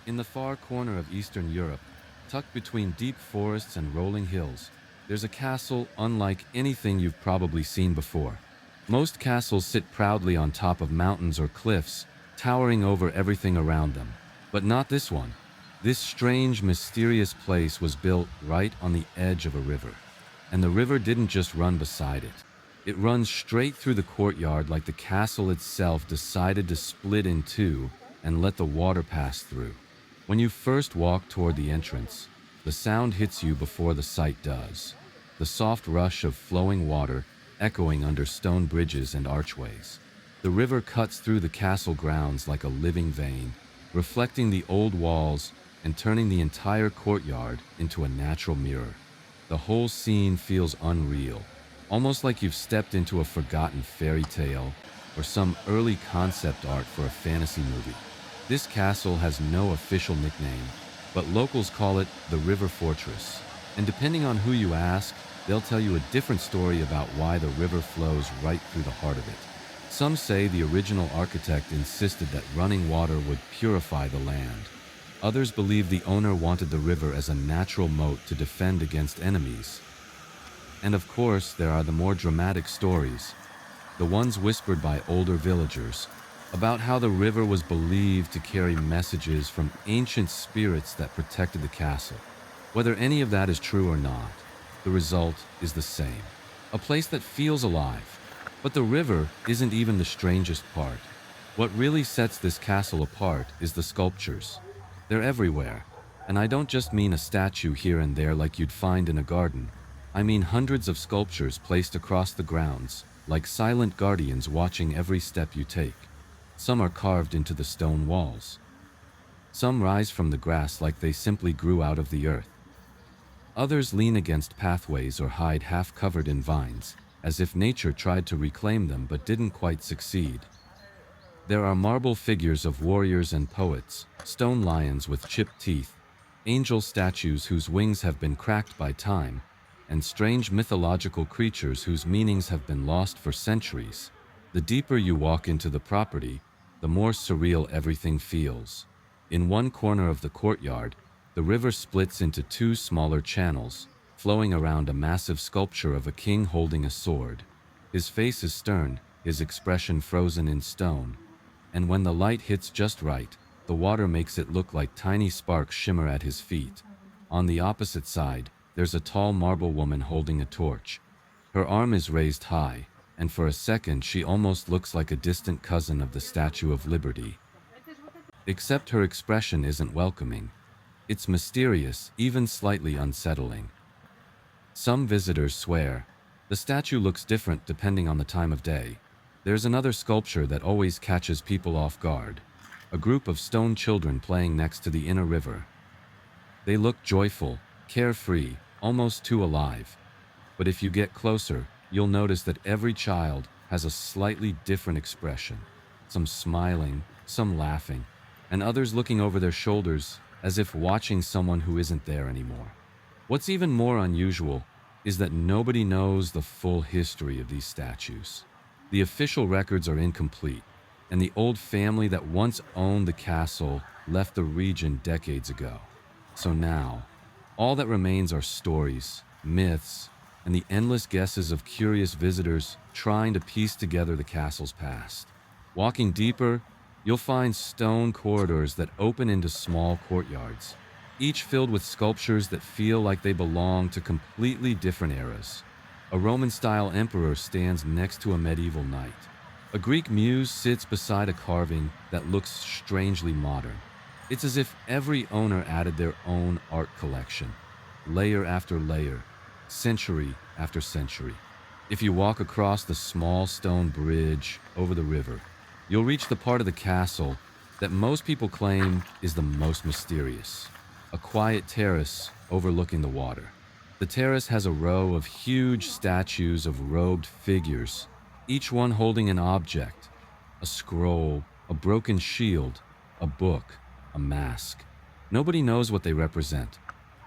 In the far corner of Eastern Europe, tucked between deep forests and rolling hills, there's a castle unlike anything you've probably seen before. Most castles sit proudly on top of mountains or cliffs, towering over everything around them. But not this one. This strange, mysterious place was built right on the edge of a river. And the river didn't just run beside it. It runs straight through the courtyard like the castle itself decided to split in two and let the water pass through. When you first walk toward the entrance, the sound hits you before the sight does. The soft rush of flowing water echoing under stone bridges and archways. The river cuts through the castle grounds like a living vein, reflecting the old walls and turning the entire courtyard into a natural mirror. The whole scene feels unreal, almost like you've stepped into a forgotten fairy tale or some early concept art for a fantasy movie. This castle has no official nickname, but locals call it the River Fortress. And depending on who you ask, they'll tell you a different story about why the river flows right through the heart of it. Some say the original architect insisted that running water would purify the land. Others believe the owner wanted the river as a natural moat to defend against enemies. And of course, there are the more dramatic stories, the ones whispered by older villagers, about how the river was believed to carry messages from ancient spirits that protected the castle. Whether any of that is true or not, the result is the same. A place that feels alive. But the river isn't even the strangest part. What really sets this castle apart is the sculptures. They're everywhere, and I don't just mean a statue here and there like you'd find in a garden. I mean hundreds of sculptures placed across the grounds, like silent guardians watching every step you take. Some are carved into the stone walls. Some rise from the grass like they simply grew out of the earth. Others lean against pathways or hide half-covered in vines, as if nature tried to reclaim them but didn't quite succeed. There are marble figures of warriors and poets, stone lions with chipped teeth, angel statues whose wings have been cracked by time, and strange mythological creatures whose meanings have been lost for centuries. The deeper you walk into the property, the more surreal everything feels. In one corner of the courtyard, the river splits into two smaller channels, flowing around a massive sculpture of a king holding a sword. His face is stern, his expression frozen in stone, and when the light hits just right, the water makes it look like tiny sparks shimmer at his feet. On the opposite side, there's a tall marble woman holding a torch. Her arm is raised high, and for a second she almost looks like a distant cousin of the Statue of Liberty. Except her expression isn't welcoming. It's mysterious, even slightly unsettling. Some visitors swear the statue looks different depending on the time of day. There's another sculpture that always catches people off guard. A group of stone children playing next to the inner river. They look joyful, carefree, almost too alive. But if you get closer, you'll notice that every child has a slightly different expression. Some smiling, some laughing, and others looking over their shoulders as if watching someone who isn't there anymore. What's even more unusual is that nobody knows the full history of these statues. The official records are incomplete, and the old family that once owned the castle left the region decades ago. So now, all that remains are stories, myths, and the endless guesses of curious visitors trying to piece together the castle's past. Walking deeper, you'll find stone corridors that open into small courtyards, each filled with sculptures that feel like they belong to completely different eras. A Roman-style emperor stands next to a medieval knight. A Greek muse sits beside a carving that looks strangely modern. It's as if every owner added their own art collection, layer after layer, century after century. If you walk across the small stone bridge over the river, you'll reach the part of the castle that most people claim is the most mysterious. A quiet terrace overlooking the water. The terrace has a row of huge statues of robed figures, each one holding an object, a scroll, a broken shield, a book, a mask. Nobody knows what they represent.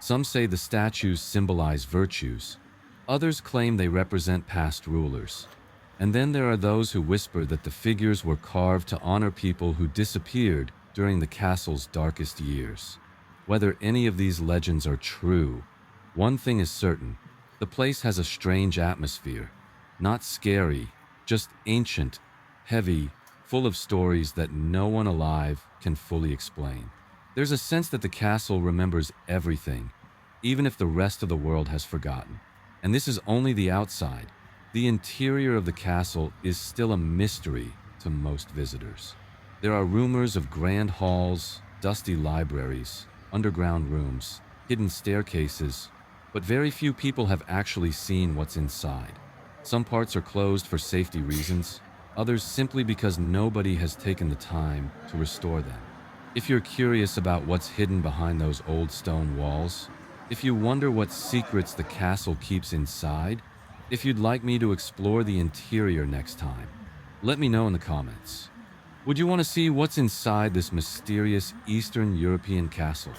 Some say the statues symbolize virtues. Others claim they represent past rulers. And then there are those who whisper that the figures were carved to honor people who disappeared during the castle's darkest years. Whether any of these legends are true, one thing is certain: the place has a strange atmosphere. Not scary, just ancient, heavy, full of stories that no one alive can fully explain. There's a sense that the castle remembers everything, even if the rest of the world has forgotten. And this is only the outside. The interior of the castle is still a mystery to most visitors. There are rumors of grand halls, dusty libraries, underground rooms, hidden staircases, but very few people have actually seen what's inside. Some parts are closed for safety reasons, others simply because nobody has taken the time to restore them. If you're curious about what's hidden behind those old stone walls, if you wonder what secrets the castle keeps inside, if you'd like me to explore the interior next time, let me know in the comments. Would you want to see what's inside this mysterious Eastern European castle?